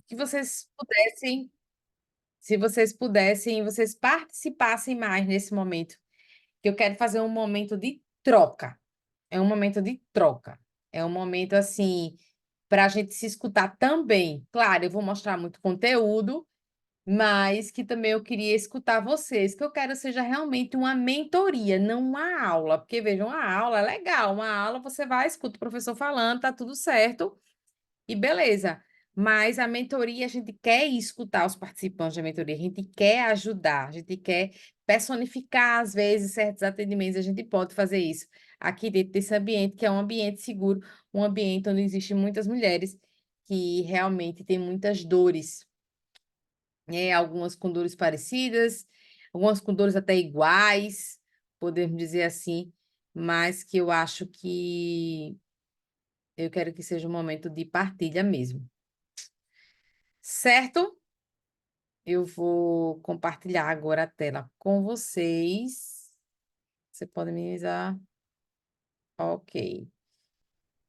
que vocês pudessem, se vocês pudessem, vocês participassem mais nesse momento, que eu quero fazer um momento de troca. É um momento de troca. É um momento, assim, para a gente se escutar também. Claro, eu vou mostrar muito conteúdo, mas que também eu queria escutar vocês, que eu quero seja realmente uma mentoria, não uma aula, porque vejam, uma aula é legal, uma aula você vai, escuta o professor falando, tá tudo certo, e beleza. Mas a mentoria, a gente quer escutar os participantes da mentoria, a gente quer ajudar, a gente quer personificar, às vezes, certos atendimentos, a gente pode fazer isso aqui dentro desse ambiente, que é um ambiente seguro, um ambiente onde existem muitas mulheres que realmente têm muitas dores, né? Algumas com dores parecidas, algumas com dores até iguais, podemos dizer assim, mas que eu acho que eu quero que seja um momento de partilha mesmo. Certo? Eu vou compartilhar agora a tela com vocês. Você pode minimizar? Ok.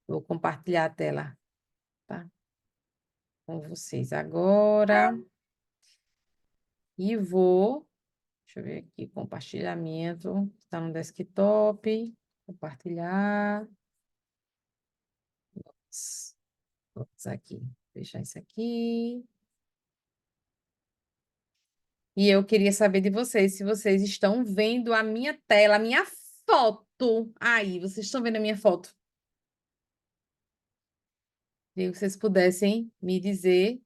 Vou compartilhar a tela, tá? Com vocês agora. E vou, deixa eu ver aqui, compartilhamento. Está no desktop. Compartilhar. Vamos aqui, deixar isso aqui. E eu queria saber de vocês, se vocês estão vendo a minha tela, a minha foto. Aí, vocês estão vendo a minha foto? Queria que vocês pudessem me dizer,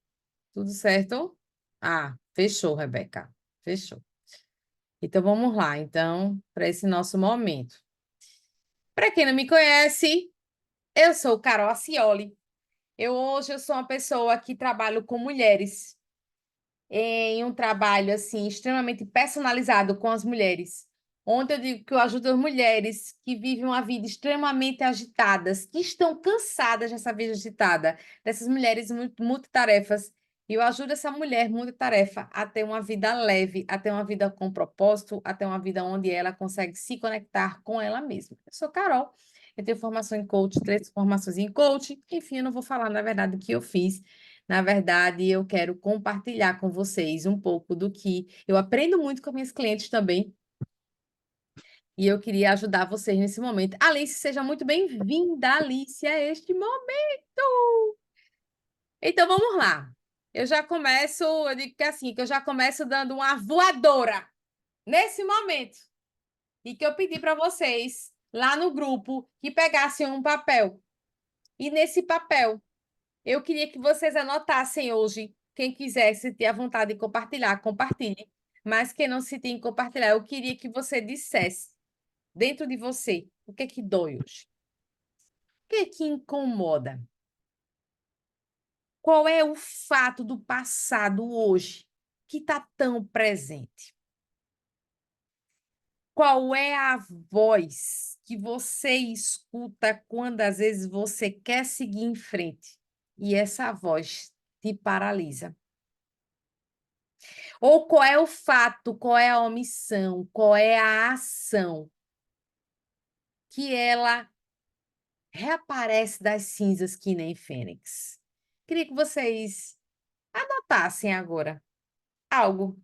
tudo certo? Ah, fechou, Rebeca. Fechou. Então vamos lá, então, para esse nosso momento. Para quem não me conhece, eu sou Carol Acioli. Hoje eu sou uma pessoa que trabalho com mulheres, em um trabalho assim extremamente personalizado com as mulheres, onde eu digo que eu ajudo as mulheres que vivem uma vida extremamente agitadas, que estão cansadas dessa vida agitada, dessas mulheres multitarefas. E eu ajudo essa mulher multitarefa a ter uma vida leve, a ter uma vida com propósito, a ter uma vida onde ela consegue se conectar com ela mesma. Eu sou Carol, eu tenho formação em coach, 3 formações em coach, enfim, eu não vou falar, na verdade, o que eu fiz. Na verdade, eu quero compartilhar com vocês um pouco do que eu aprendo muito com minhas clientes também, e eu queria ajudar vocês nesse momento. Alice, seja muito bem-vinda, Alice, a este momento. Então vamos lá. Eu já começo, eu digo que assim, que eu já começo dando uma voadora nesse momento. E que eu pedi para vocês lá no grupo que pegassem um papel. E nesse papel eu queria que vocês anotassem hoje. Quem quisesse ter a vontade de compartilhar, compartilhe. Mas quem não se tem em compartilhar, eu queria que você dissesse dentro de você o que é que dói hoje. O que é que incomoda? Qual é o fato do passado hoje que está tão presente? Qual é a voz que você escuta quando às vezes você quer seguir em frente e essa voz te paralisa? Ou qual é o fato, qual é a omissão, qual é a ação que ela reaparece das cinzas que nem fênix? Queria que vocês anotassem agora algo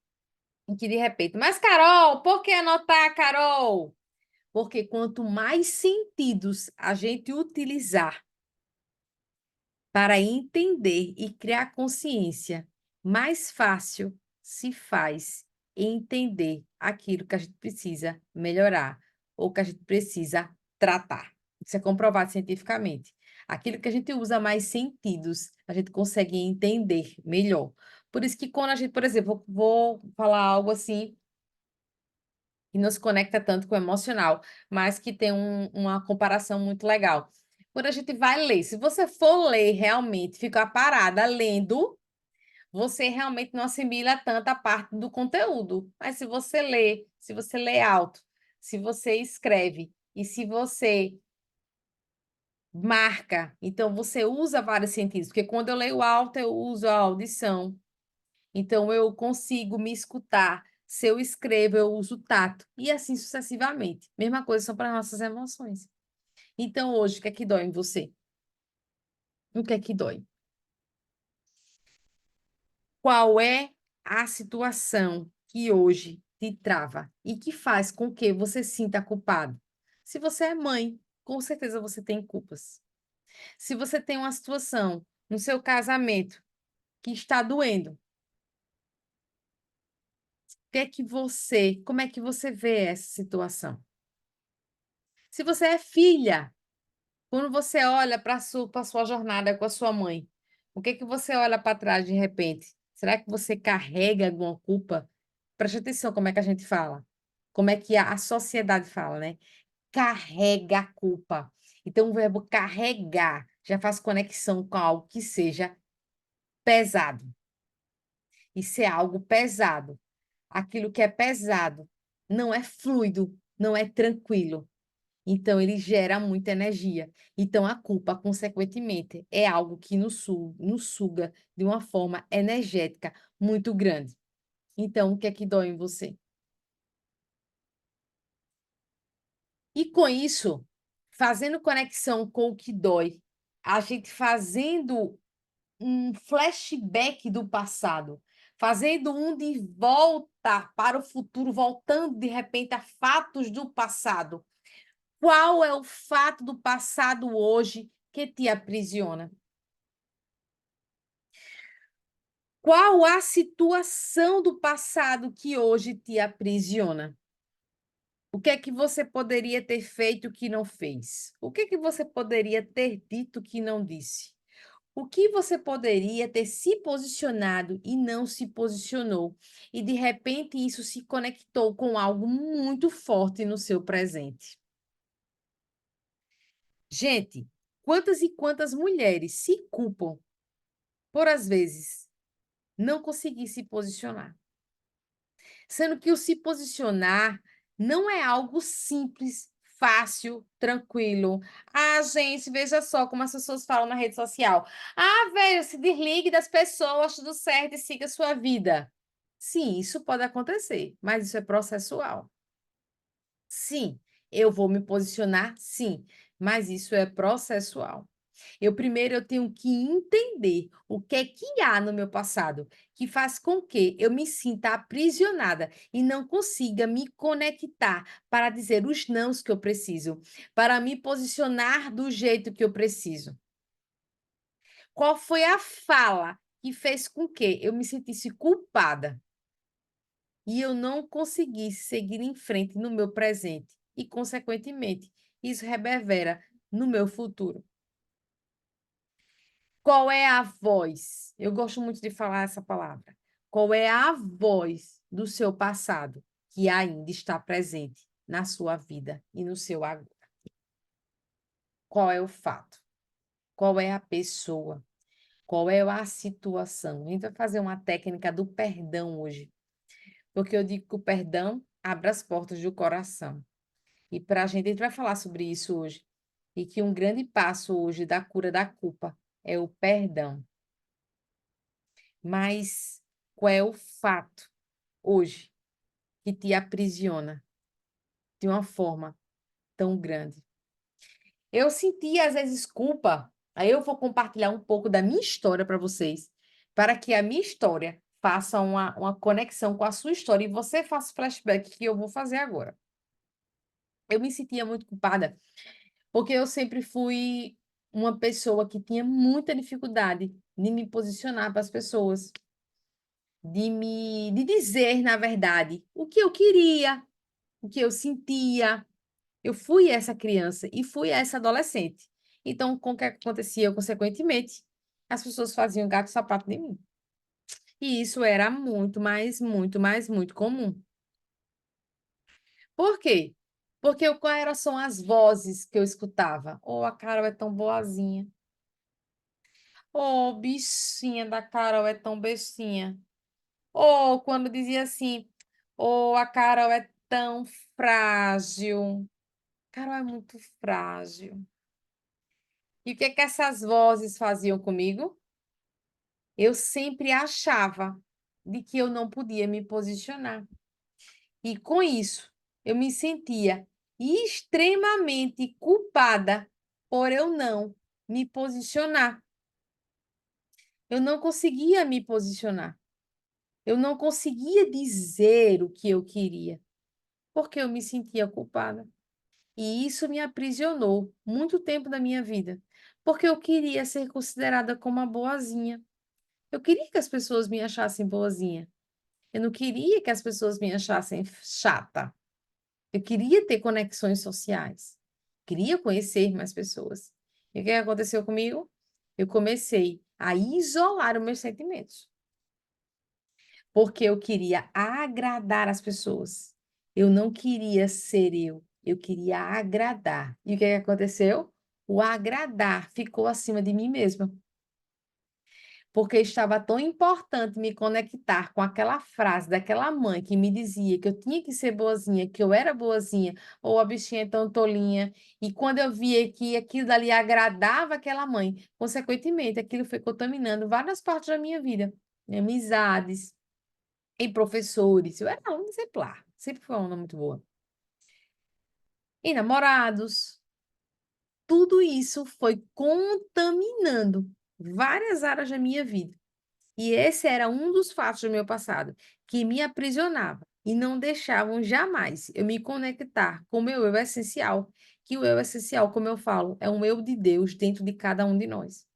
em que de repente, mas Carol, por que anotar, Carol? Porque quanto mais sentidos a gente utilizar para entender e criar consciência, mais fácil se faz entender aquilo que a gente precisa melhorar ou que a gente precisa tratar. Isso é comprovado cientificamente. Aquilo que a gente usa mais sentidos, a gente consegue entender melhor. Por isso que quando a gente, por exemplo, vou falar algo assim que não se conecta tanto com o emocional, mas que tem uma comparação muito legal. Quando a gente vai ler, se você for ler realmente, ficar parada lendo, você realmente não assimila tanta parte do conteúdo. Mas se você lê alto, se você escreve e se você marca, então você usa vários sentidos, porque quando eu leio alto, eu uso a audição. Então eu consigo me escutar. Se eu escrevo, eu uso o tato. E assim sucessivamente. Mesma coisa são para nossas emoções. Então, hoje, o que é que dói em você? O que é que dói? Qual é a situação que hoje te trava e que faz com que você sinta culpado? Se você é mãe, com certeza você tem culpas. Se você tem uma situação no seu casamento que está doendo, como é que você vê essa situação? Se você é filha, quando você olha para a sua jornada com a sua mãe, o que você olha para trás de repente? Será que você carrega alguma culpa? Preste atenção como é que a gente fala. Como é que a sociedade fala, né? Carrega a culpa. Então, o verbo carregar já faz conexão com algo que seja pesado. Isso é algo pesado. Aquilo que é pesado não é fluido, não é tranquilo. Então, ele gera muita energia. Então, a culpa, consequentemente, é algo que nos suga de uma forma energética muito grande. Então, o que é que dói em você? E com isso, fazendo conexão com o que dói, a gente fazendo um flashback do passado, fazendo um de volta para o futuro, voltando de repente a fatos do passado. Qual é o fato do passado hoje que te aprisiona? Qual a situação do passado que hoje te aprisiona? O que é que você poderia ter feito que não fez? O que é que você poderia ter dito que não disse? O que você poderia ter se posicionado e não se posicionou? E de repente isso se conectou com algo muito forte no seu presente. Gente, quantas e quantas mulheres se culpam por, às vezes, não conseguir se posicionar? Sendo que o se posicionar não é algo simples, fácil, tranquilo. Ah, gente, veja só como as pessoas falam na rede social. Ah, velho, se desligue das pessoas, tudo certo e siga a sua vida. Sim, isso pode acontecer, mas isso é processual. Sim, eu vou me posicionar, sim, mas isso é processual. Eu tenho que entender o que é que há no meu passado que faz com que eu me sinta aprisionada e não consiga me conectar para dizer os nãos que eu preciso, para me posicionar do jeito que eu preciso. Qual foi a fala que fez com que eu me sentisse culpada e eu não conseguisse seguir em frente no meu presente e, consequentemente, isso reverbera no meu futuro? Qual é a voz? Eu gosto muito de falar essa palavra. Qual é a voz do seu passado que ainda está presente na sua vida e no seu agora? Qual é o fato? Qual é a pessoa? Qual é a situação? A gente vai fazer uma técnica do perdão hoje, porque eu digo que o perdão abre as portas do coração. E para a gente vai falar sobre isso hoje. E que um grande passo hoje da cura da culpa é o perdão. Mas qual é o fato hoje que te aprisiona de uma forma tão grande? Eu senti às vezes culpa, aí eu vou compartilhar um pouco da minha história para vocês, para que a minha história faça uma conexão com a sua história e você faça o flashback que eu vou fazer agora. Eu me sentia muito culpada, porque eu sempre fui uma pessoa que tinha muita dificuldade de me posicionar para as pessoas, de dizer, na verdade, o que eu queria, o que eu sentia. Eu fui essa criança e fui essa adolescente. Então, com o que acontecia, consequentemente, as pessoas faziam gato-sapato de mim. E isso era muito comum. Por quê? Porque são as vozes que eu escutava? Oh, a Carol é tão boazinha. Oh, bichinha da Carol é tão bestinha. Ou quando dizia assim: "Oh, a Carol é tão frágil. Carol é muito frágil". E o que é que essas vozes faziam comigo? Eu sempre achava de que eu não podia me posicionar. E com isso, eu me sentia extremamente culpada por eu não me posicionar. Eu não conseguia me posicionar. Eu não conseguia dizer o que eu queria, porque eu me sentia culpada. E isso me aprisionou muito tempo da minha vida, porque eu queria ser considerada como uma boazinha. Eu queria que as pessoas me achassem boazinha. Eu não queria que as pessoas me achassem chata. Eu queria ter conexões sociais. Queria conhecer mais pessoas. E o que aconteceu comigo? Eu comecei a isolar os meus sentimentos, porque eu queria agradar as pessoas. Eu não queria ser eu, eu queria agradar. E o que aconteceu? O agradar ficou acima de mim mesma, porque estava tão importante me conectar com aquela frase daquela mãe que me dizia que eu tinha que ser boazinha, que eu era boazinha, ou a bichinha é tão tolinha. E quando eu via que aquilo dali agradava aquela mãe, consequentemente, aquilo foi contaminando várias partes da minha vida, amizades, em professores. Eu era aluna exemplar, sempre fui uma aluna muito boa. Em namorados, tudo isso foi contaminando várias áreas da minha vida. E esse era um dos fatos do meu passado que me aprisionava e não deixavam jamais eu me conectar com o meu eu essencial, que o eu essencial, como eu falo, é um eu de Deus dentro de cada um de nós.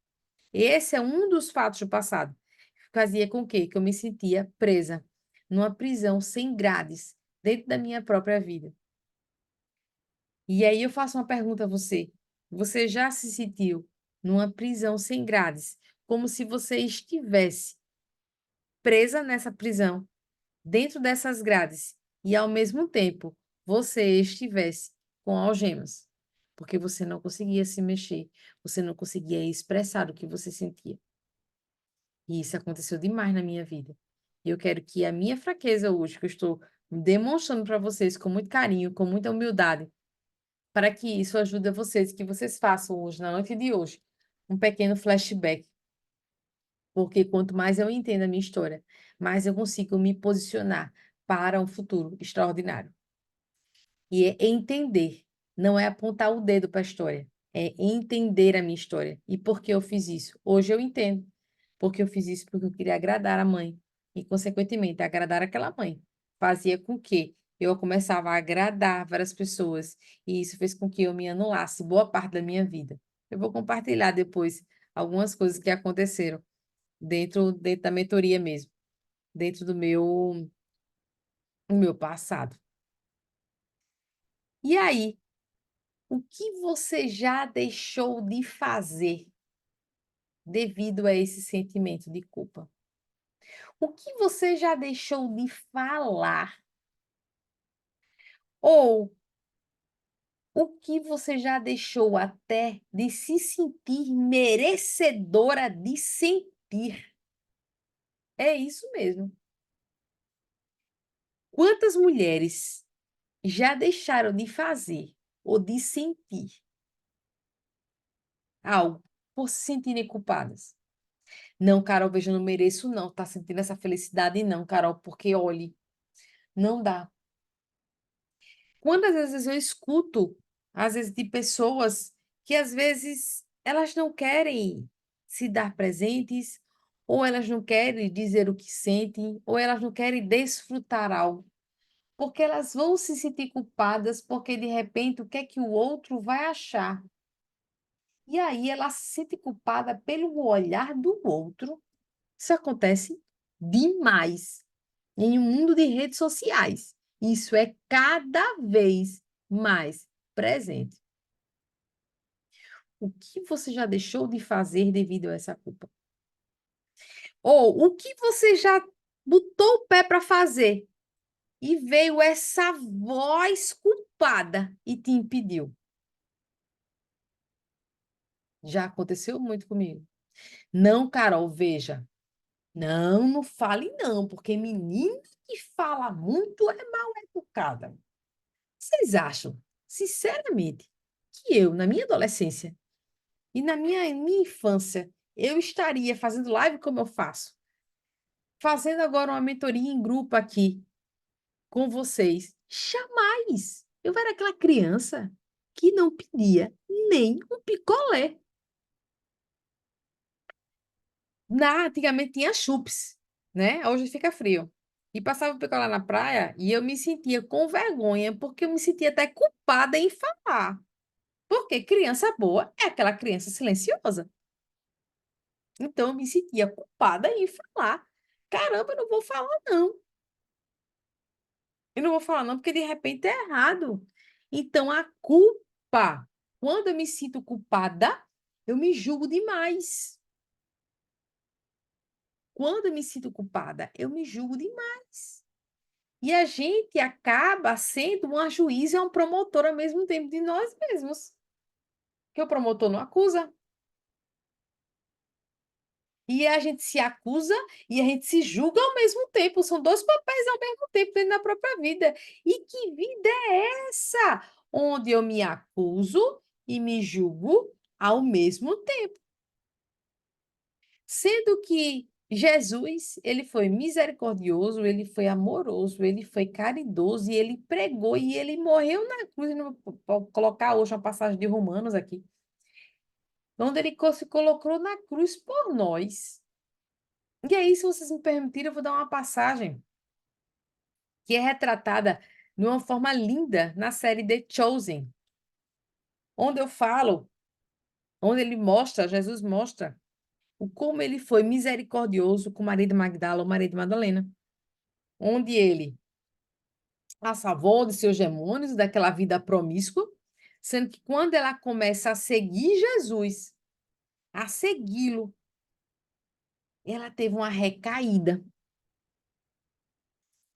Esse é um dos fatos do passado que fazia com que eu me sentia presa numa prisão sem grades dentro da minha própria vida. E aí eu faço uma pergunta a você. Você já se sentiu numa prisão sem grades, como se você estivesse presa nessa prisão, dentro dessas grades, e ao mesmo tempo você estivesse com algemas, porque você não conseguia se mexer, você não conseguia expressar o que você sentia. E isso aconteceu demais na minha vida. E eu quero que a minha fraqueza hoje, que eu estou demonstrando para vocês com muito carinho, com muita humildade, para que isso ajude a vocês, que vocês façam hoje, na noite de hoje, um pequeno flashback. Porque quanto mais eu entendo a minha história, mais eu consigo me posicionar para um futuro extraordinário. E é entender, não é apontar o dedo para a história, é entender a minha história. E por que eu fiz isso? Hoje eu entendo. Porque eu fiz isso porque eu queria agradar a mãe. E, consequentemente, agradar aquela mãe fazia com que eu começava a agradar várias pessoas. E isso fez com que eu me anulasse boa parte da minha vida. Eu vou compartilhar depois algumas coisas que aconteceram dentro da mentoria mesmo, dentro do meu passado. E aí, o que você já deixou de fazer devido a esse sentimento de culpa? O que você já deixou de falar? Ou o que você já deixou até de se sentir merecedora de sentir? É isso mesmo. Quantas mulheres já deixaram de fazer ou de sentir algo por se sentirem culpadas? Não, Carol, veja, eu não mereço não, tá sentindo essa felicidade não, Carol, porque olhe, não dá. Quantas vezes eu escuto, às vezes, de pessoas que às vezes elas não querem se dar presentes, ou elas não querem dizer o que sentem, ou elas não querem desfrutar algo, porque elas vão se sentir culpadas, porque de repente o que é que o outro vai achar? E aí ela se sente culpada pelo olhar do outro. Isso acontece demais em um mundo de redes sociais. Isso é cada vez mais presente. O que você já deixou de fazer devido a essa culpa? Ou o que você já botou o pé para fazer e veio essa voz culpada e te impediu? Já aconteceu muito comigo. Não, Carol, veja. Não, não fale não, porque menina que fala muito é mal educada. Vocês acham, sinceramente, que eu, na minha adolescência e na minha infância, eu estaria fazendo live como eu faço? Fazendo agora uma mentoria em grupo aqui com vocês? Jamais! Eu era aquela criança que não pedia nem um picolé. Antigamente tinha chups. né? Hoje fica frio. E passava o picolé na praia e eu me sentia com vergonha, porque eu me sentia até culpada em falar. Porque criança boa é aquela criança silenciosa. Então eu me sentia culpada em falar. Caramba, eu não vou falar, não. Eu não vou falar, não, porque de repente é errado. Então a culpa, quando eu me sinto culpada, eu me julgo demais. Quando eu me sinto culpada, eu me julgo demais. E a gente acaba sendo uma juíza e um promotor ao mesmo tempo de nós mesmos. Que o promotor não acusa. E a gente se acusa e a gente se julga ao mesmo tempo. São dois papéis ao mesmo tempo dentro da própria vida. E que vida é essa? Onde eu me acuso e me julgo ao mesmo tempo. Sendo que Jesus, ele foi misericordioso, ele foi amoroso, ele foi caridoso e ele pregou e ele morreu na cruz. Vou colocar hoje uma passagem de Romanos aqui, onde ele se colocou na cruz por nós. E aí, se vocês me permitirem, eu vou dar uma passagem que é retratada de uma forma linda na série The Chosen, onde eu falo, onde ele mostra, Jesus mostra o como ele foi misericordioso com Maria de Magdala, ou Maria de Madalena, onde ele a salvou de seus demônios, daquela vida promíscua, sendo que quando ela começa a seguir Jesus, a segui-lo, ela teve uma recaída.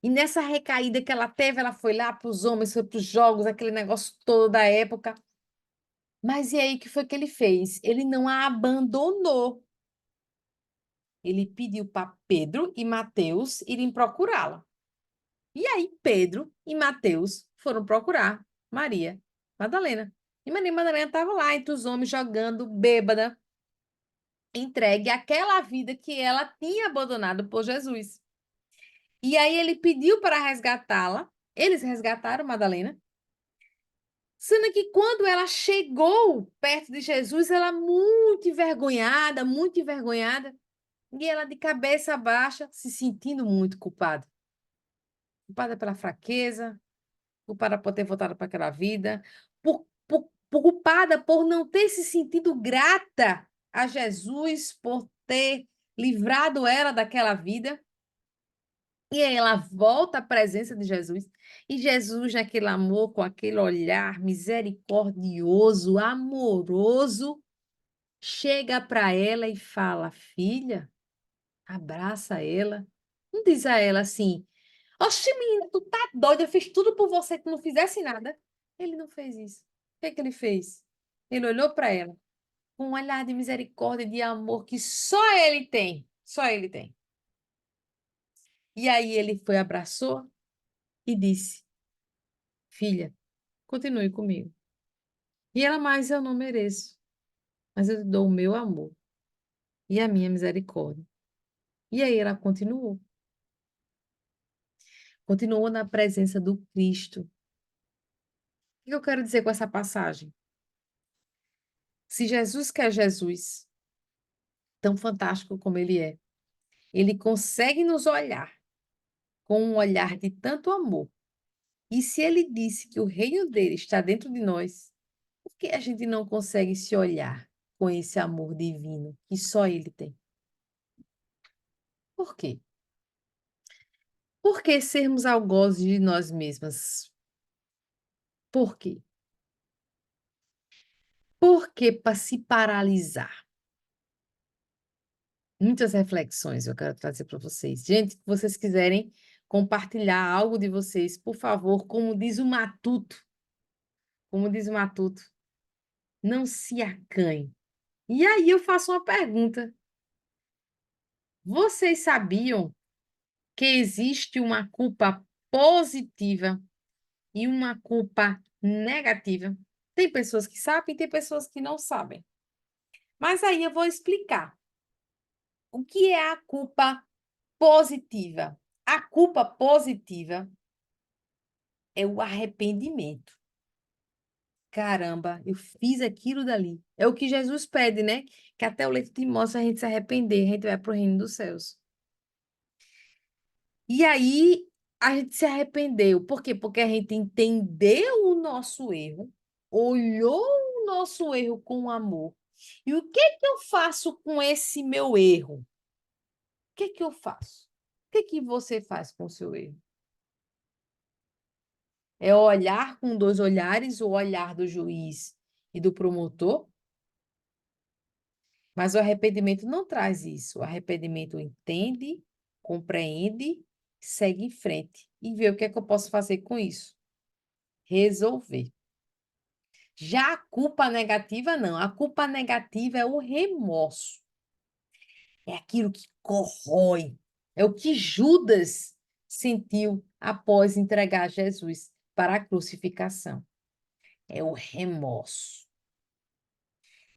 E nessa recaída que ela teve, ela foi lá para os homens, foi para os jogos, aquele negócio todo da época. Mas e aí, o que foi que ele fez? Ele não a abandonou. Ele pediu para Pedro e Mateus irem procurá-la. E aí, Pedro e Mateus foram procurar Maria Madalena. E Maria Madalena estava lá entre os homens jogando, bêbada, entregue àquela vida que ela tinha abandonado por Jesus. E aí ele pediu para resgatá-la. Eles resgataram Madalena. Sendo que quando ela chegou perto de Jesus, ela muito envergonhada, e ela de cabeça baixa, se sentindo muito culpada. Culpada pela fraqueza, culpada por ter voltado para aquela vida, culpada por não ter se sentido grata a Jesus por ter livrado ela daquela vida. E aí ela volta à presença de Jesus. E Jesus, naquele amor, com aquele olhar misericordioso, amoroso, chega para ela e fala: Filha, abraça ela. Não diz a ela assim: Oxe, menina, tu tá doida, eu fiz tudo por você, que não fizesse nada. Ele não fez isso. O que é que ele fez? Ele olhou para ela com um olhar de misericórdia e de amor que só ele tem. Só ele tem. E aí ele foi, abraçou e disse: Filha, continue comigo. E ela, mas eu não mereço. Mas eu te dou o meu amor e a minha misericórdia. E aí ela continuou. Continuou na presença do Cristo. O que eu quero dizer com essa passagem? Se Jesus, que é Jesus, tão fantástico como ele consegue nos olhar com um olhar de tanto amor. E se ele disse que o reino dele está dentro de nós, por que a gente não consegue se olhar com esse amor divino que só ele tem? Por quê? Por que sermos algozes de nós mesmas? Por quê? Por que para se paralisar? Muitas reflexões eu quero trazer para vocês. Gente, se vocês quiserem compartilhar algo de vocês, por favor, como diz o Matuto, não se acanhe. E aí eu faço uma pergunta. Vocês sabiam que existe uma culpa positiva e uma culpa negativa? Tem pessoas que sabem, tem pessoas que não sabem. Mas aí eu vou explicar. O que é a culpa positiva? A culpa positiva é o arrependimento. Caramba, eu fiz aquilo dali. É o que Jesus pede, né? Que até o leito de morte, se a gente se arrepender, a gente vai para o reino dos céus. E aí a gente se arrependeu. Por quê? Porque a gente entendeu o nosso erro, olhou o nosso erro com amor. E o que que eu faço com esse meu erro? O que que eu faço? O que que você faz com o seu erro? É olhar com dois olhares, o olhar do juiz e do promotor? Mas o arrependimento não traz isso. O arrependimento entende, compreende, segue em frente e vê o que é que eu posso fazer com isso. Resolver. Já a culpa negativa, não. A culpa negativa é o remorso. É aquilo que corrói. É o que Judas sentiu após entregar Jesus para a crucificação. É o remorso.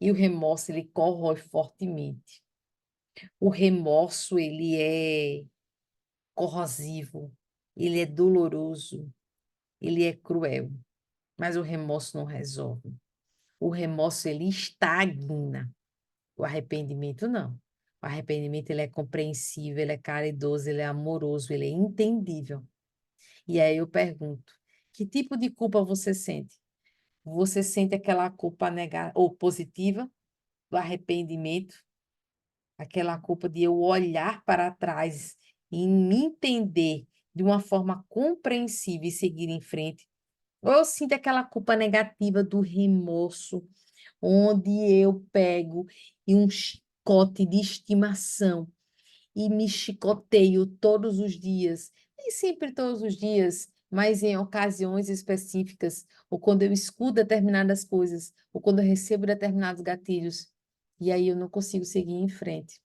E o remorso, ele corrói fortemente. O remorso, ele é corrosivo, ele é doloroso, ele é cruel, mas o remorso não resolve. O remorso ele estagna, o arrependimento não. O arrependimento ele é compreensível, ele é caridoso, ele é amoroso, ele é entendível. E aí eu pergunto, que tipo de culpa você sente? Você sente aquela culpa negativa ou positiva do arrependimento, aquela culpa de eu olhar para trás e me entender de uma forma compreensível e seguir em frente. Ou eu sinto aquela culpa negativa do remorso, onde eu pego e um chicote de estimação e me chicoteio todos os dias. Nem sempre todos os dias, mas em ocasiões específicas, ou quando eu escuto determinadas coisas, ou quando eu recebo determinados gatilhos, e aí eu não consigo seguir em frente.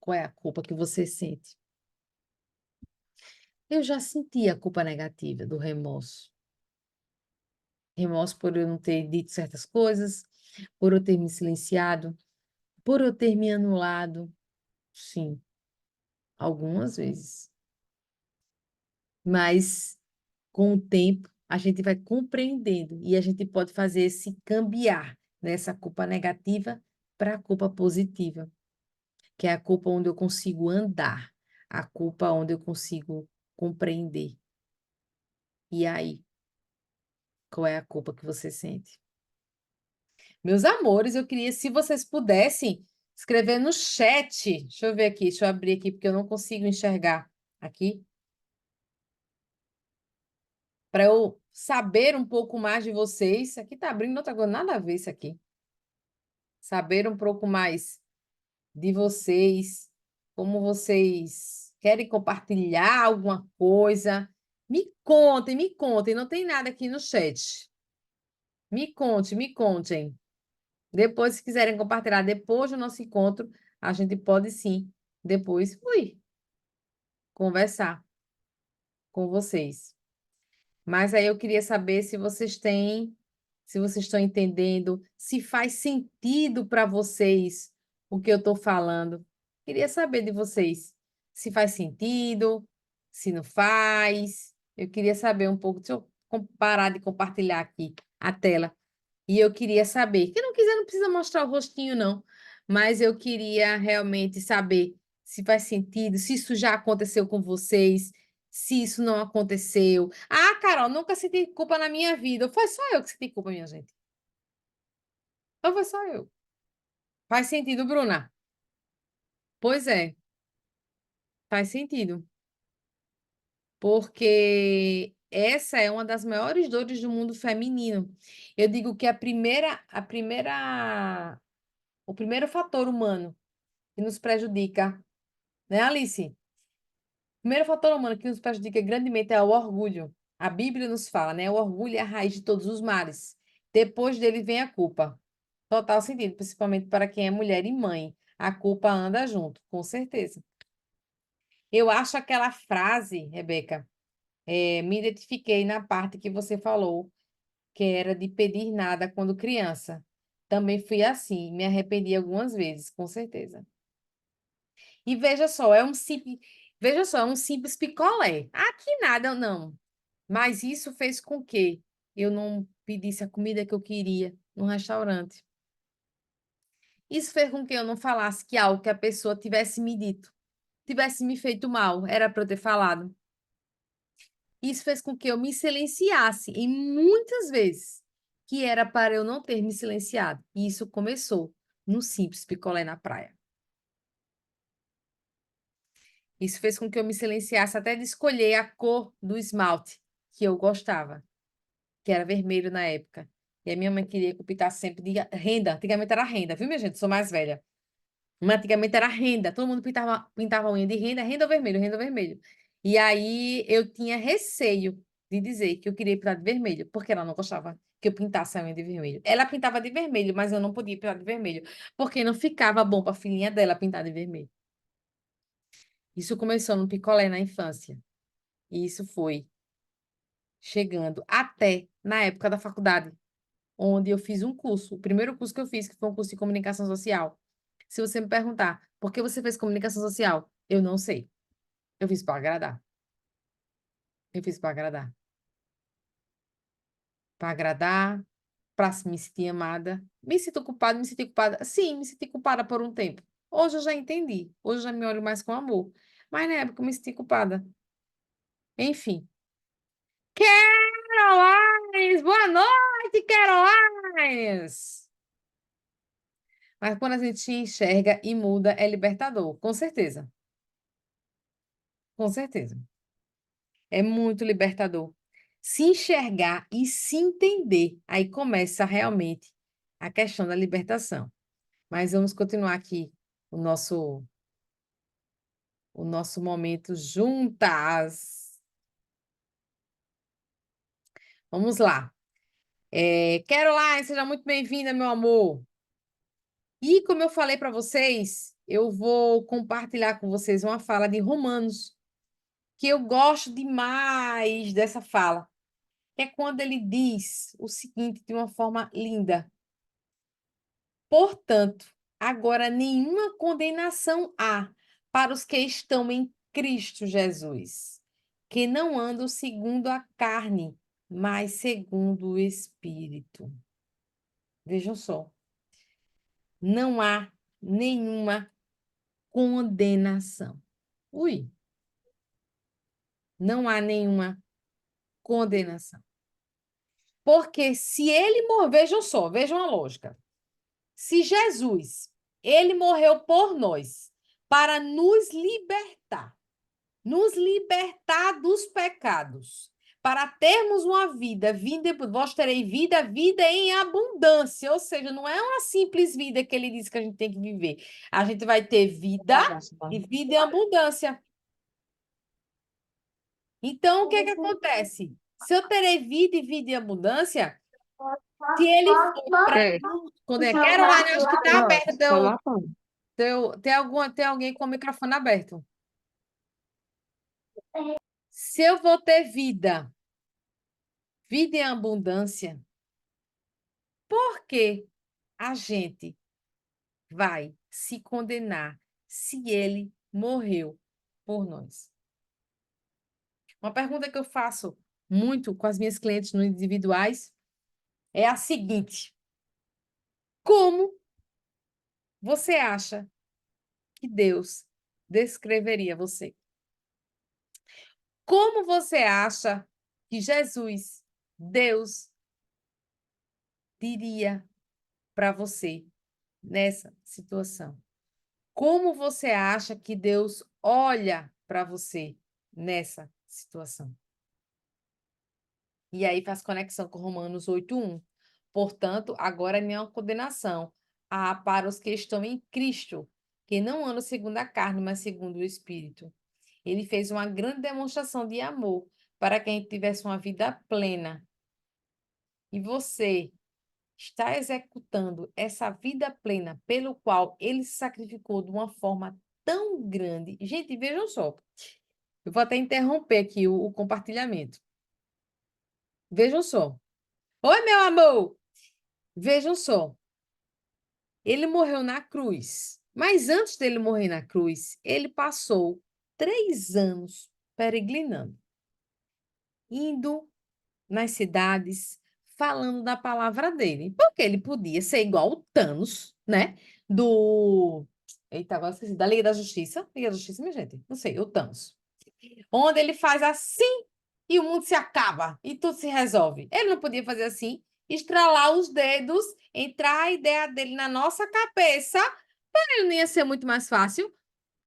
Qual é a culpa que você sente? Eu já senti a culpa negativa do remorso. Remorso por eu não ter dito certas coisas, por eu ter me silenciado, por eu ter me anulado. Sim, algumas vezes. Mas com o tempo a gente vai compreendendo e a gente pode fazer esse cambiar nessa culpa negativa para a culpa positiva, que é a culpa onde eu consigo andar, a culpa onde eu consigo compreender. E aí, qual é a culpa que você sente? Meus amores, eu queria, se vocês pudessem, escrever no chat. Deixa eu ver aqui, deixa eu abrir aqui, porque eu não consigo enxergar aqui. Para eu saber um pouco mais de vocês. Aqui tá abrindo outra coisa, nada a ver isso aqui. Saber um pouco mais de vocês, como vocês querem compartilhar alguma coisa. Me contem. Não tem nada aqui no chat. Me contem. Depois, se quiserem compartilhar depois do nosso encontro, a gente pode sim, depois, conversar com vocês. Mas aí eu queria saber se vocês estão entendendo, se faz sentido para vocês o que eu estou falando. Queria saber de vocês se faz sentido, se não faz. Eu queria saber um pouco. Deixa eu parar de compartilhar aqui a tela. E eu queria saber. Quem não quiser, não precisa mostrar o rostinho, não. Mas eu queria realmente saber se faz sentido, se isso já aconteceu com vocês, se isso não aconteceu. Ah, Carol, nunca senti culpa na minha vida. Ou foi só eu que senti culpa, minha gente? Ou foi só eu? Faz sentido, Bruna? Pois é, faz sentido. Porque essa é uma das maiores dores do mundo feminino. Eu digo que o primeiro fator humano que nos prejudica, né, Alice? O primeiro fator humano que nos prejudica grandemente é o orgulho. A Bíblia nos fala, né? O orgulho é a raiz de todos os males. Depois dele vem a culpa. Total sentido, principalmente para quem é mulher e mãe. A culpa anda junto, com certeza. Eu acho aquela frase, Rebeca, me identifiquei na parte que você falou, que era de pedir nada quando criança. Também fui assim, me arrependi algumas vezes, com certeza. E veja só, é um simples picolé. Ah, que nada, não. Mas isso fez com que eu não pedisse a comida que eu queria no restaurante. Isso fez com que eu não falasse que algo que a pessoa tivesse me dito. tivesse me feito mal, era para eu ter falado. Isso fez com que eu me silenciasse em muitas vezes, que era para eu não ter me silenciado. E isso começou no simples picolé na praia. Isso fez com que eu me silenciasse até de escolher a cor do esmalte que eu gostava, que era vermelho na época. E a minha mãe queria que eu pintasse sempre de renda. Antigamente era renda, viu, minha gente? Sou mais velha. Mas antigamente era renda. Todo mundo pintava a unha de renda, renda ou vermelho, renda ou vermelho. E aí eu tinha receio de dizer que eu queria pintar de vermelho, porque ela não gostava que eu pintasse a unha de vermelho. Ela pintava de vermelho, mas eu não podia pintar de vermelho, porque não ficava bom para a filhinha dela pintar de vermelho. Isso começou no picolé na infância. E isso foi chegando até na época da faculdade, onde eu fiz um curso, o primeiro curso que eu fiz, que foi um curso de comunicação social. Se você me perguntar, por que você fez comunicação social? Eu não sei. Eu fiz para agradar. Eu fiz para agradar. Para agradar, para me sentir amada. Me sinto culpada, me senti culpada. Sim, me senti culpada por um tempo. Hoje eu já entendi. Hoje eu já me olho mais com amor. Mas na época eu me senti culpada. Enfim. Carolines! Boa noite, Carolines! Mas quando a gente enxerga e muda, é libertador. Com certeza. Com certeza. É muito libertador. Se enxergar e se entender, aí começa realmente a questão da libertação. Mas vamos continuar aqui o nosso momento juntas. Vamos lá. Caroline, seja muito bem-vinda, meu amor. E como eu falei para vocês, eu vou compartilhar com vocês uma fala de Romanos, que eu gosto demais dessa fala, que é quando ele diz o seguinte de uma forma linda. Portanto, agora nenhuma condenação há para os que estão em Cristo Jesus, que não andam segundo a carne, mas segundo o Espírito. Vejam só, não há nenhuma condenação. Ui, não há nenhuma condenação. Porque se ele morrer, vejam só, vejam a lógica. Se Jesus, ele morreu por nós, para nos libertar dos pecados, para termos uma vida, vós terei vida em abundância, ou seja, não é uma simples vida que ele disse que a gente tem que viver. A gente vai ter vida e vida em abundância. Então, o que é que acontece? Se eu terei vida e vida em abundância, se ele for para quando é Caroline, eu acho que está aberto tem alguém com o microfone aberto. Se eu vou ter vida em abundância, por que a gente vai se condenar se ele morreu por nós? Uma pergunta que eu faço muito com as minhas clientes no individuais é a seguinte: como você acha que Deus descreveria você? Como você acha que Jesus, Deus, diria para você nessa situação? Como você acha que Deus olha para você nessa situação? E aí faz conexão com Romanos 8:1. Portanto, agora nenhuma condenação há para os que estão em Cristo, que não andam segundo a carne, mas segundo o Espírito. Ele fez uma grande demonstração de amor para que a gente tivesse uma vida plena. E você está executando essa vida plena pelo qual ele se sacrificou de uma forma tão grande. Gente, vejam só. Eu vou até interromper aqui o compartilhamento. Vejam só. Oi, meu amor! Vejam só. Ele morreu na cruz. Mas antes dele morrer na cruz, ele passou 3 anos peregrinando, indo nas cidades, falando da palavra dele. Porque ele podia ser igual o Thanos, né? Do Eita, agora esqueci. Da Liga da Justiça. Liga da Justiça, minha gente. Não sei, o Thanos. Onde ele faz assim e o mundo se acaba e tudo se resolve. Ele não podia fazer assim, estralar os dedos, entrar a ideia dele na nossa cabeça. Para ele não ia ser muito mais fácil?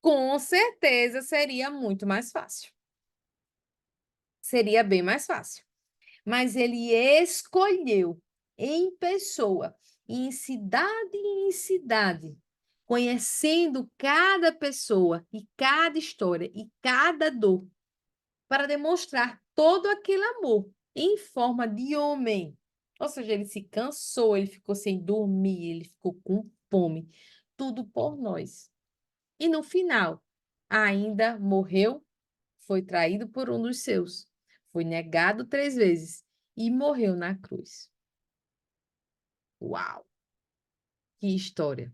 Com certeza seria muito mais fácil. Seria bem mais fácil. Mas ele escolheu em pessoa, em cidade, conhecendo cada pessoa e cada história e cada dor, para demonstrar todo aquele amor em forma de homem. Ou seja, ele se cansou, ele ficou sem dormir, ele ficou com fome, tudo por nós. E no final, ainda morreu, foi traído por um dos seus, foi negado 3 vezes e morreu na cruz. Uau! Que história!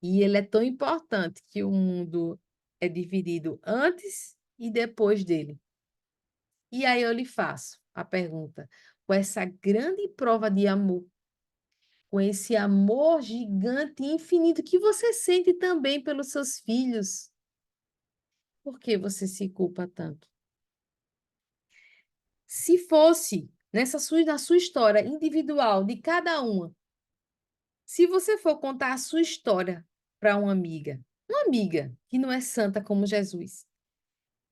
E ele é tão importante que o mundo é dividido antes e depois dele. E aí eu lhe faço a pergunta: com essa grande prova de amor, com esse amor gigante e infinito que você sente também pelos seus filhos, por que você se culpa tanto? Se fosse na sua história individual de cada uma, se você for contar a sua história para uma amiga que não é santa como Jesus,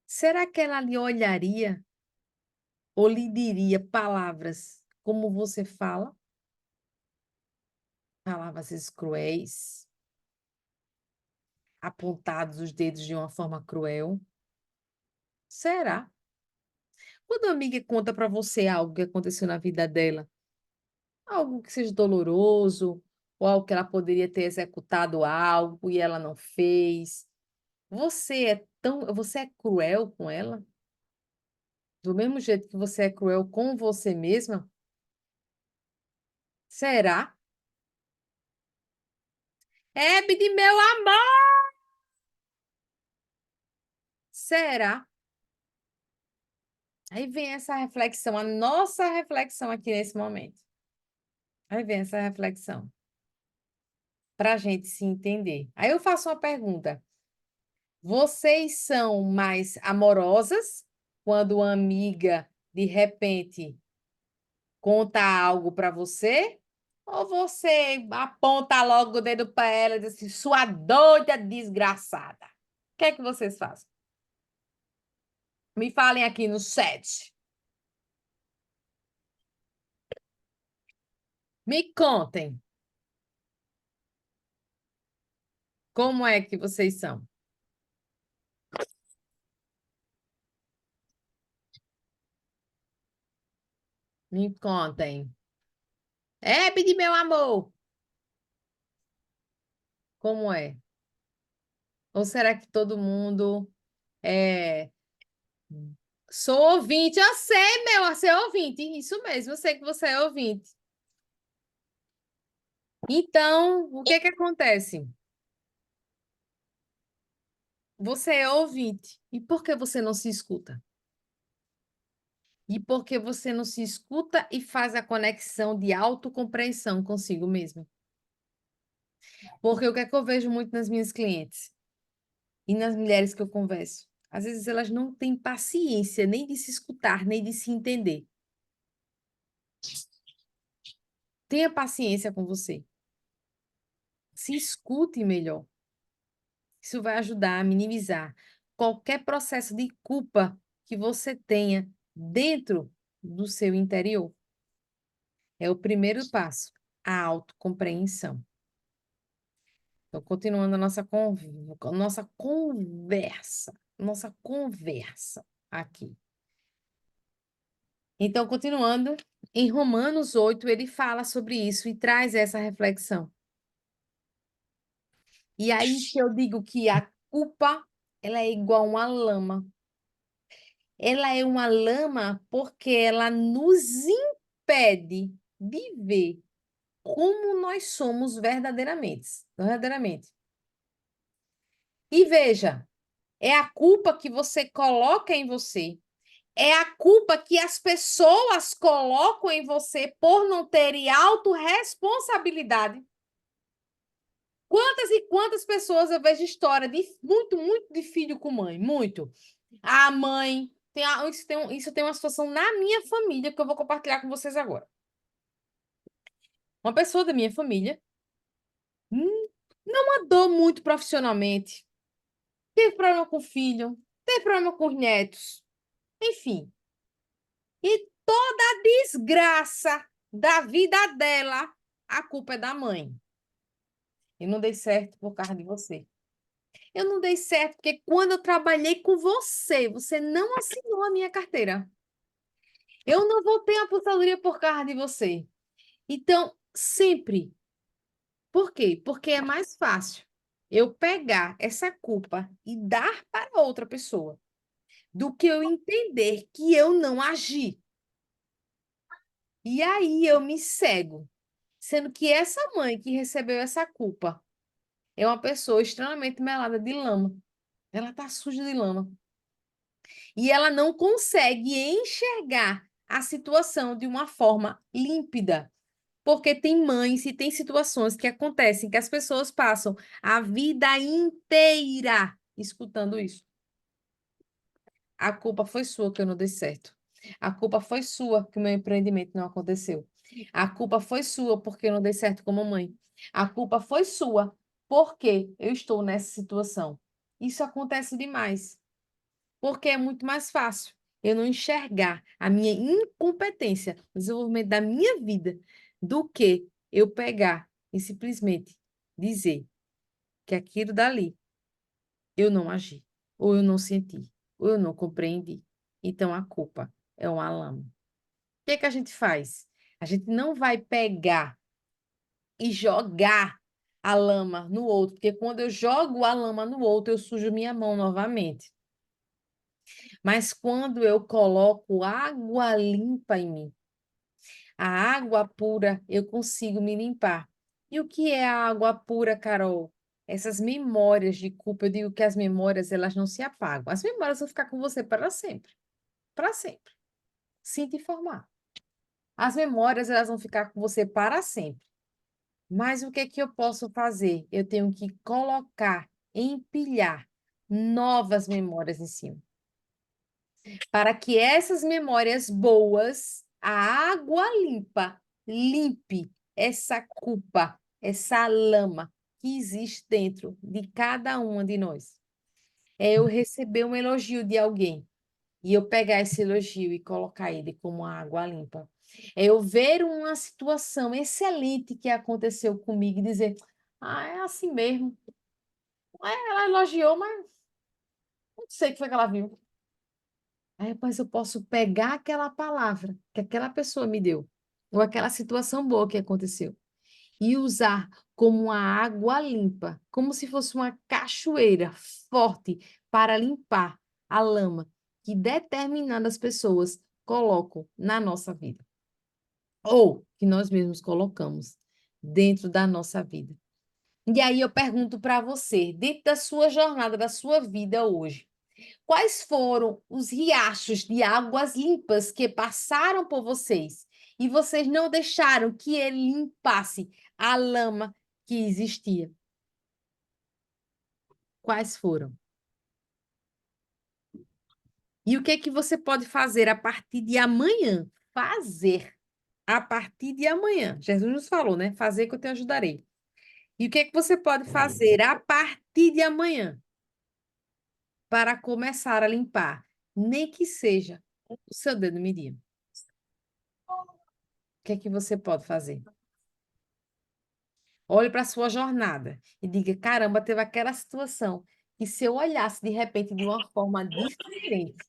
será que ela lhe olharia ou lhe diria palavras como você fala? Palavras cruéis, apontados os dedos de uma forma cruel? Será? Quando a amiga conta para você algo que aconteceu na vida dela, algo que seja doloroso, ou algo que ela poderia ter executado algo e ela não fez, você é cruel com ela? Do mesmo jeito que você é cruel com você mesma? Será? Hebe de meu amor! Será? Aí vem essa reflexão, a nossa reflexão aqui nesse momento. Aí vem essa reflexão, para a gente se entender. Aí eu faço uma pergunta: vocês são mais amorosas quando uma amiga, de repente, conta algo para você? Ou você aponta logo o dedo para ela e diz assim, sua doida desgraçada? O que é que vocês fazem? Me falem aqui no chat. Me contem. Como é que vocês são? Me contem. É, pedir meu amor. Como é? Ou será que todo mundo é... Sou ouvinte, eu sei, meu, você é ouvinte. Isso mesmo, eu sei que você é ouvinte. Então, o que que acontece? Você é ouvinte. E por que você não se escuta? E por que você não se escuta e faz a conexão de autocompreensão consigo mesmo? Porque o que é que eu vejo muito nas minhas clientes e nas mulheres que eu converso? Às vezes elas não têm paciência nem de se escutar, nem de se entender. Tenha paciência com você. Se escute melhor. Isso vai ajudar a minimizar qualquer processo de culpa que você tenha dentro do seu interior. É o primeiro passo, a autocompreensão. Então, continuando a nossa conversa aqui. Então, continuando, em Romanos 8, ele fala sobre isso e traz essa reflexão. E aí que eu digo que a culpa, ela é igual uma lama. Ela é uma lama porque ela nos impede de ver como nós somos verdadeiramente, verdadeiramente. E veja, é a culpa que você coloca em você. É a culpa que as pessoas colocam em você por não terem autorresponsabilidade. Quantas e quantas pessoas eu vejo história de muito, muito de filho com mãe, muito. A mãe, isso tem uma situação na minha família que eu vou compartilhar com vocês agora. Uma pessoa da minha família não andou muito profissionalmente, teve problema com o filho, teve problema com os netos, enfim. E toda a desgraça da vida dela, a culpa é da mãe. Eu não dei certo por causa de você. Eu não dei certo porque quando eu trabalhei com você, você não assinou a minha carteira. Eu não voltei à aposentadoria por causa de você. Então, sempre. Por quê? Porque é mais fácil eu pegar essa culpa e dar para outra pessoa do que eu entender que eu não agi. E aí eu me cego, sendo que essa mãe que recebeu essa culpa é uma pessoa extremamente melada de lama. Ela tá suja de lama. E ela não consegue enxergar a situação de uma forma límpida. Porque tem mães e tem situações que acontecem que as pessoas passam a vida inteira escutando isso. A culpa foi sua que eu não dei certo. A culpa foi sua que o meu empreendimento não aconteceu. A culpa foi sua porque eu não dei certo como mãe. A culpa foi sua porque eu estou nessa situação. Isso acontece demais, porque é muito mais fácil eu não enxergar a minha incompetência no desenvolvimento da minha vida do que eu pegar e simplesmente dizer que aquilo dali eu não agi, ou eu não senti, ou eu não compreendi. Então a culpa é uma lama. O que é que a gente faz? A gente não vai pegar e jogar a lama no outro, porque quando eu jogo a lama no outro, eu sujo minha mão novamente. Mas quando eu coloco água limpa em mim, a água pura, eu consigo me limpar. E o que é a água pura, Carol? Essas memórias de culpa, eu digo que as memórias, elas não se apagam. As memórias vão ficar com você para sempre. Para sempre. Sinta informar. As memórias, elas vão ficar com você para sempre. Mas o que é que eu posso fazer? Eu tenho que colocar, empilhar novas memórias em cima, para que essas memórias boas, a água limpa, limpe essa culpa, essa lama que existe dentro de cada uma de nós. É eu receber um elogio de alguém e eu pegar esse elogio e colocar ele como a água limpa. É eu ver uma situação excelente que aconteceu comigo e dizer: ah, é assim mesmo. Ela elogiou, mas não sei o que foi que ela viu. Aí, mas eu posso pegar aquela palavra que aquela pessoa me deu, ou aquela situação boa que aconteceu, e usar como uma água limpa, como se fosse uma cachoeira forte para limpar a lama que determinadas pessoas colocam na nossa vida, ou que nós mesmos colocamos dentro da nossa vida. E aí eu pergunto para você, dentro da sua jornada, da sua vida hoje, quais foram os riachos de águas limpas que passaram por vocês e vocês não deixaram que ele limpasse a lama que existia? Quais foram? E o que é que você pode fazer a partir de amanhã? Fazer a partir de amanhã. Jesus nos falou, né? Fazer que eu te ajudarei. E o que é que você pode fazer a partir de amanhã para começar a limpar? Nem que seja o seu dedo mindinho. O que é que você pode fazer? Olhe para a sua jornada e diga: caramba, teve aquela situação. E se eu olhasse de repente de uma forma diferente,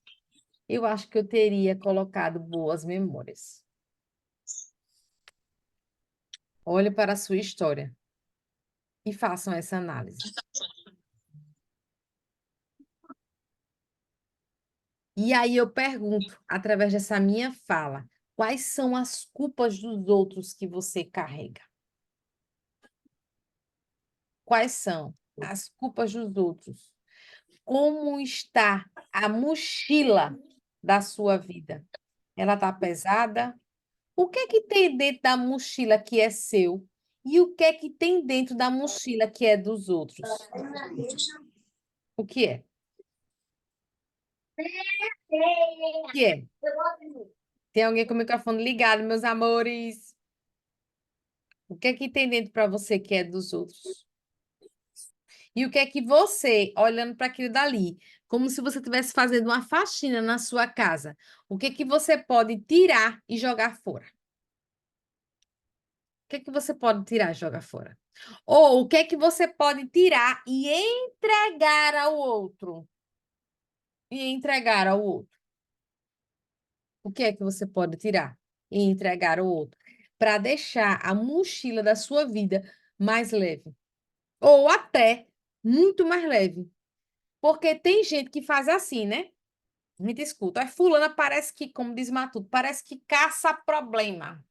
eu acho que eu teria colocado boas memórias. Olhe para a sua história e façam essa análise. E aí eu pergunto, através dessa minha fala, quais são as culpas dos outros que você carrega? Quais são as culpas dos outros? Como está a mochila da sua vida? Ela está pesada? O que é que tem dentro da mochila que é seu E o que é que tem dentro da mochila que é dos outros? O que é? O que é? Tem alguém com o microfone ligado, meus amores? O que é que tem dentro para você que é dos outros? E o que é que você, olhando para aquilo dali, como se você estivesse fazendo uma faxina na sua casa, o que é que você pode tirar e jogar fora? O que é que você pode tirar e jogar fora? Ou o que é que você pode tirar e entregar ao outro? E entregar ao outro. O que é que você pode tirar e entregar ao outro? Para deixar a mochila da sua vida mais leve. Ou até muito mais leve. Porque tem gente que faz assim, né? A gente escuta. A fulana parece que, como diz Matuto, parece que caça problema.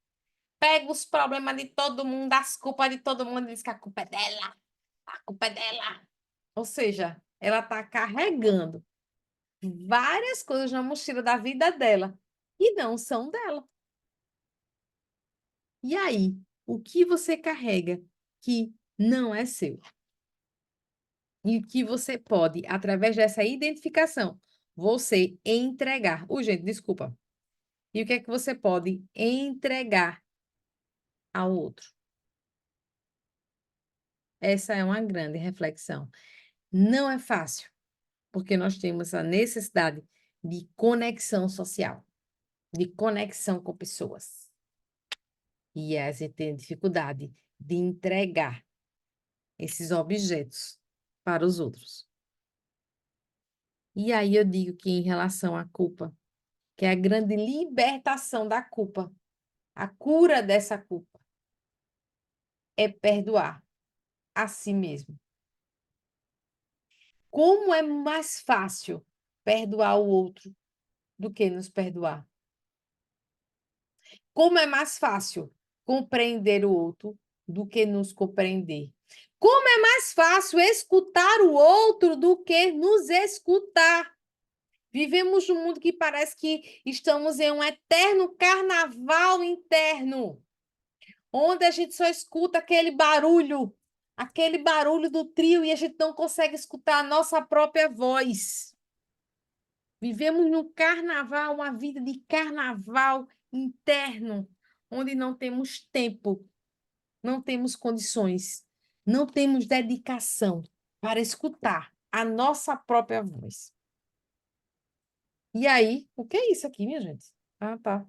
Pega os problemas de todo mundo, as culpas de todo mundo e diz que a culpa é dela. A culpa é dela. Ou seja, ela está carregando várias coisas na mochila da vida dela e não são dela. E aí, o que você carrega que não é seu? E o que você pode, através dessa identificação, você entregar. Gente, desculpa. E o que é que você pode entregar ao outro? Essa é uma grande reflexão. Não é fácil, porque nós temos a necessidade de conexão social, de conexão com pessoas. E a gente tem dificuldade de entregar esses objetos para os outros. E aí eu digo que em relação à culpa, que é a grande libertação da culpa, a cura dessa culpa, é perdoar a si mesmo. Como é mais fácil perdoar o outro do que nos perdoar? Como é mais fácil compreender o outro do que nos compreender? Como é mais fácil escutar o outro do que nos escutar? Vivemos num mundo que parece que estamos em um eterno carnaval interno, onde a gente só escuta aquele barulho do trio, e a gente não consegue escutar a nossa própria voz. Vivemos num carnaval, uma vida de carnaval interno, onde não temos tempo, não temos condições, não temos dedicação para escutar a nossa própria voz. E aí, o que é isso aqui, minha gente? Ah, tá.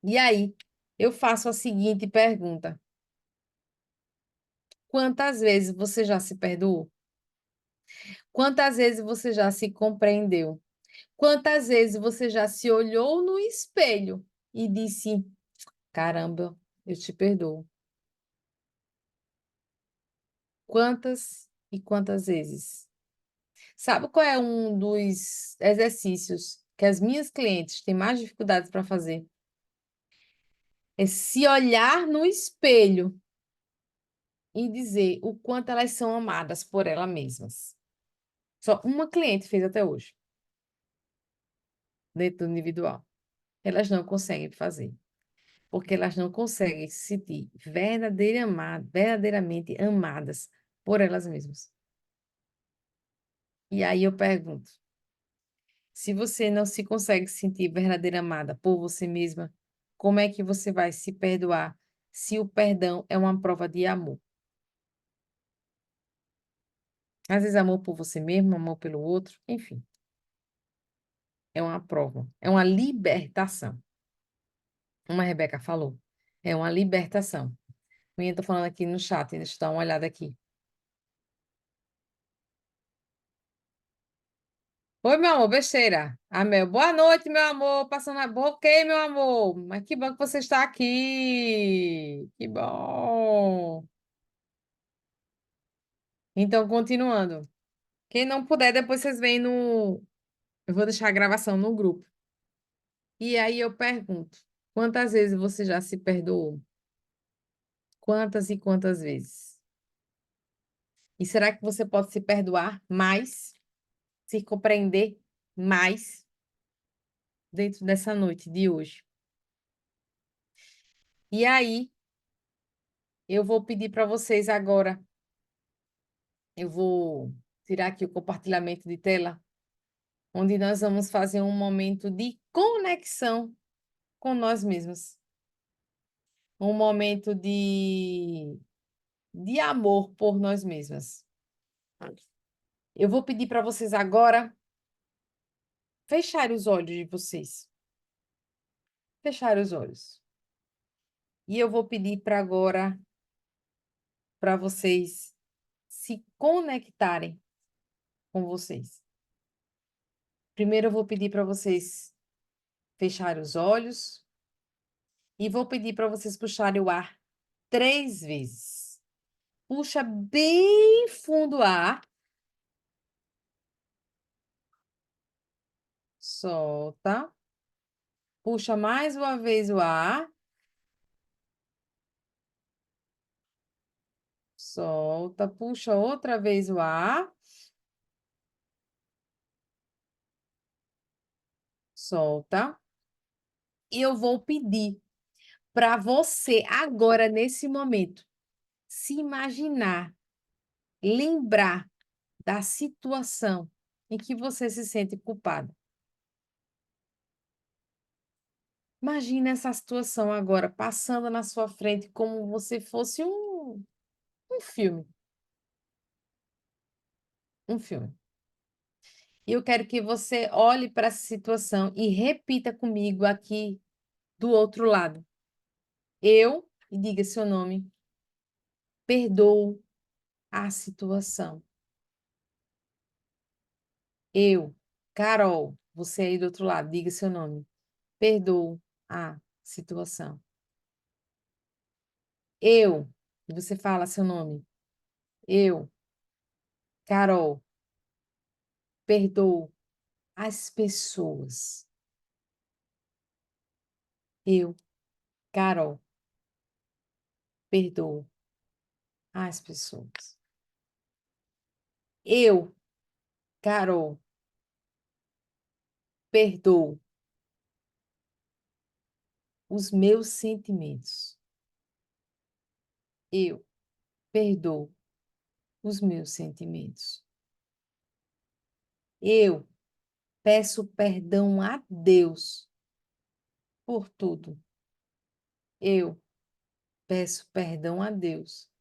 E aí, eu faço a seguinte pergunta: quantas vezes você já se perdoou? Quantas vezes você já se compreendeu? Quantas vezes você já se olhou no espelho e disse: caramba, eu te perdoo? Quantas e quantas vezes? Sabe qual é um dos exercícios que as minhas clientes têm mais dificuldades para fazer? É se olhar no espelho e dizer o quanto elas são amadas por elas mesmas. Só uma cliente fez até hoje, dentro do individual. Elas não conseguem fazer, porque elas não conseguem se sentir verdadeiramente amadas por elas mesmas. E aí eu pergunto, se você não se consegue sentir verdadeiramente amada por você mesma, como é que você vai se perdoar se o perdão é uma prova de amor? Às vezes amor por você mesmo, amor pelo outro, enfim, é uma prova, é uma libertação. Como a Rebeca falou, é uma libertação. O Ian tá falando aqui no chat, deixa eu dar uma olhada aqui. Oi, meu amor, besteira. Amel, boa noite, meu amor. Passando a boa, ok, meu amor. Mas que bom que você está aqui. Que bom. Então, continuando. Quem não puder, depois vocês vêm no. Eu vou deixar a gravação no grupo. E aí eu pergunto: quantas vezes você já se perdoou? Quantas e quantas vezes? E será que você pode se perdoar mais? Se compreender mais dentro dessa noite de hoje? E aí, Eu vou pedir para vocês agora. Eu vou tirar aqui o compartilhamento de tela, onde nós vamos fazer um momento de conexão com nós mesmos. Um momento de amor por nós mesmas. Eu vou pedir para vocês agora fecharem os olhos de vocês. Fechar os olhos. E eu vou pedir para agora para vocês se conectarem com vocês. Primeiro eu vou pedir para vocês fecharem os olhos e vou pedir para vocês puxarem o ar 3 vezes. Puxa bem fundo o ar. Solta. Puxa mais uma vez o ar. Solta. Puxa outra vez o ar. Solta. E eu vou pedir para você agora, nesse momento, se imaginar, lembrar da situação em que você se sente culpado. Imagine essa situação agora passando na sua frente como você fosse um filme, um filme. E eu quero que você olhe para essa situação e repita comigo aqui do outro lado. Eu, e diga seu nome, perdoo a situação. Eu, Carol, você aí do outro lado, diga seu nome. Perdoo a situação. Eu, e você fala seu nome. Eu, Carol, perdoo as pessoas. Eu, Carol, perdoo as pessoas. Eu, Carol, perdoo os meus sentimentos. Eu perdoo os meus sentimentos. Eu peço perdão a Deus por tudo. Eu peço perdão a Deus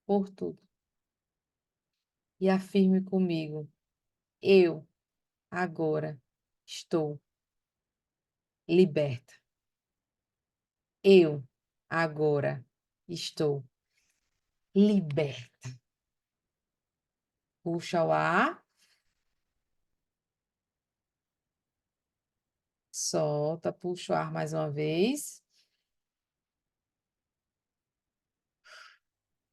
por tudo. E afirme comigo: eu agora estou liberta. Eu agora estou liberta. Puxa o ar. Solta, puxa o ar mais uma vez.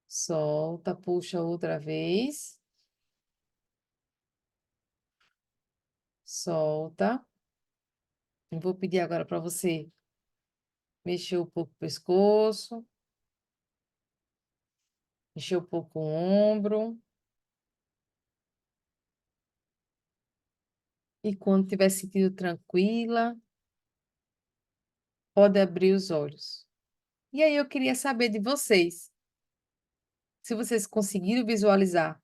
Solta, puxa outra vez. Solta. Eu vou pedir agora para você mexer um pouco o pescoço, mexer um pouco o ombro. E quando estiver sentindo tranquila, pode abrir os olhos. E aí eu queria saber de vocês, se vocês conseguiram visualizar.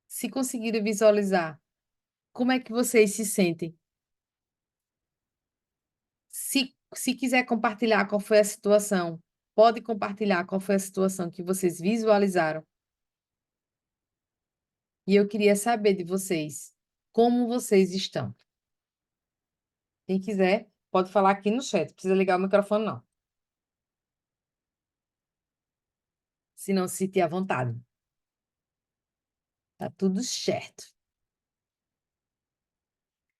Se conseguiram visualizar, como é que vocês se sentem? Se quiser compartilhar qual foi a situação, pode compartilhar qual foi a situação que vocês visualizaram. E eu queria saber de vocês, como vocês estão. Quem quiser, pode falar aqui no chat, não precisa ligar o microfone, não. Se não se sentir à vontade. Tá tudo certo.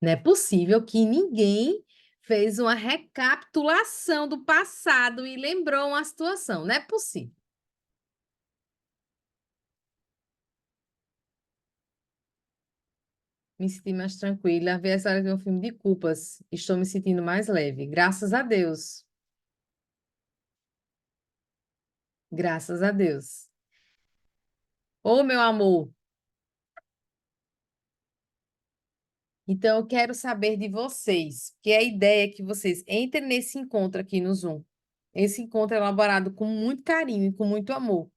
Não é possível que ninguém fez uma recapitulação do passado e lembrou uma situação. Não é possível. Me senti mais tranquila. Vi essa hora de um filme de culpas. Estou me sentindo mais leve. Graças a Deus. Graças a Deus. Ô, meu amor. Então, eu quero saber de vocês, que a ideia é que vocês entrem nesse encontro aqui no Zoom. esse encontro é elaborado com muito carinho e com muito amor.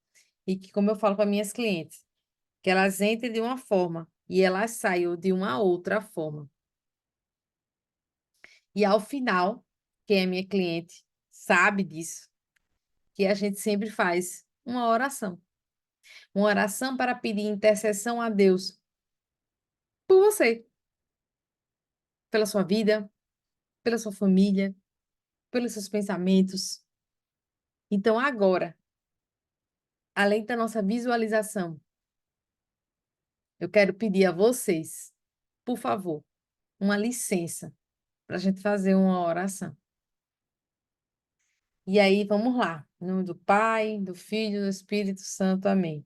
E que, como eu falo para minhas clientes, que elas entrem de uma forma e elas saiam de uma outra forma. E ao final, quem é minha cliente sabe disso, que a gente sempre faz uma oração. Uma oração para pedir intercessão a Deus por você, pela sua vida, pela sua família, pelos seus pensamentos. Então, agora, além da nossa visualização, eu quero pedir a vocês, por favor, uma licença para a gente fazer uma oração. E aí, vamos lá. Em nome do Pai, do Filho e do Espírito Santo. Amém.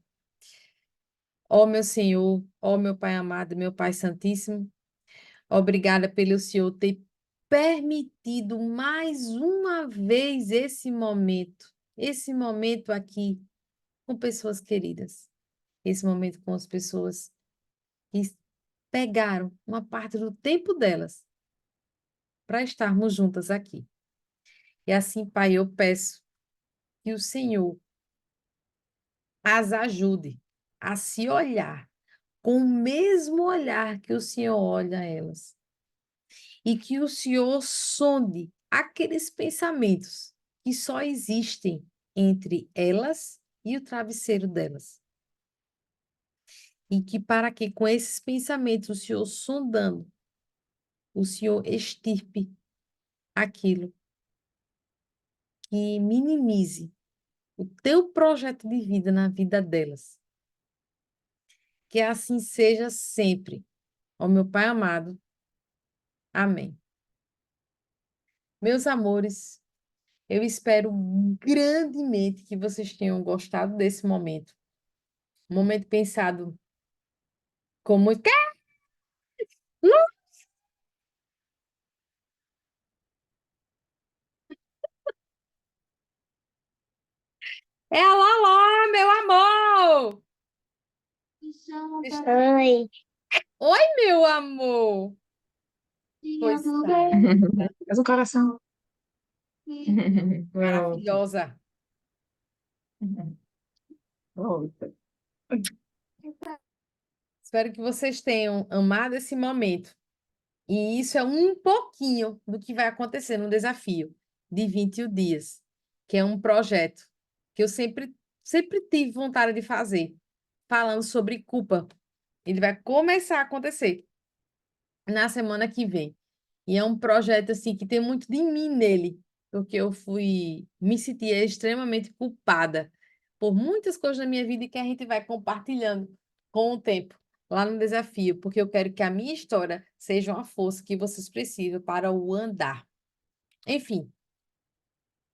Ó meu Senhor, ó meu Pai amado, meu Pai Santíssimo, obrigada pelo Senhor ter permitido mais uma vez esse momento aqui com pessoas queridas, esse momento com as pessoas que pegaram uma parte do tempo delas para estarmos juntas aqui. E assim, Pai, eu peço que o Senhor as ajude a se olhar com o mesmo olhar que o Senhor olha elas. E que o Senhor sonde aqueles pensamentos que só existem entre elas e o travesseiro delas. E que para que com esses pensamentos o Senhor sondando, o Senhor extirpe aquilo que minimize o teu projeto de vida na vida delas. Que assim seja sempre. Ó meu Pai amado. Amém. Meus amores, eu espero grandemente que vocês tenham gostado desse momento. Um momento pensado com muito. Quê? É a Loló, meu amor! Oi. Oi, meu amor! Pois sai. Faz um coração. Pronto. Maravilhosa. Volta. Espero que vocês tenham amado esse momento. E isso é um pouquinho do que vai acontecer no desafio de 21 dias, que é um projeto que eu sempre tive vontade de fazer, falando sobre culpa. Ele vai começar a acontecer na semana que vem. E é um projeto assim que tem muito de mim nele, porque me sentia extremamente culpada por muitas coisas na minha vida e que a gente vai compartilhando com o tempo lá no desafio, porque eu quero que a minha história seja uma força que vocês precisam para o andar. Enfim,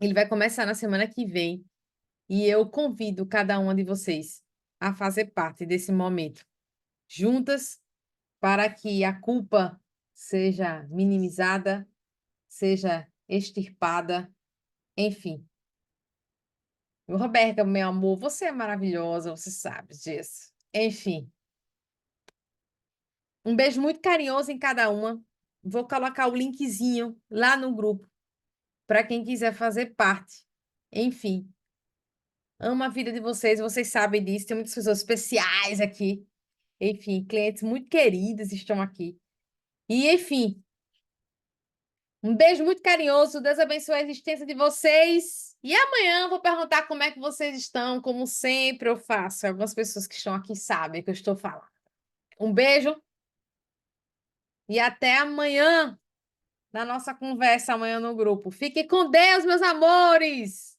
ele vai começar na semana que vem e eu convido cada uma de vocês a fazer parte desse momento juntas para que a culpa seja minimizada, seja extirpada, enfim. Roberta, meu amor, você é maravilhosa, você sabe disso. Enfim, um beijo muito carinhoso em cada uma. Vou colocar o linkzinho lá no grupo para quem quiser fazer parte. Enfim, amo a vida de vocês, vocês sabem disso. Tem muitas pessoas especiais aqui. Enfim, clientes muito queridos estão aqui. E, enfim, um beijo muito carinhoso. Deus abençoe a existência de vocês. E amanhã eu vou perguntar como é que vocês estão, como sempre eu faço. Algumas pessoas que estão aqui sabem o que eu estou falando. Um beijo e até amanhã na nossa conversa amanhã no grupo. Fique com Deus, meus amores!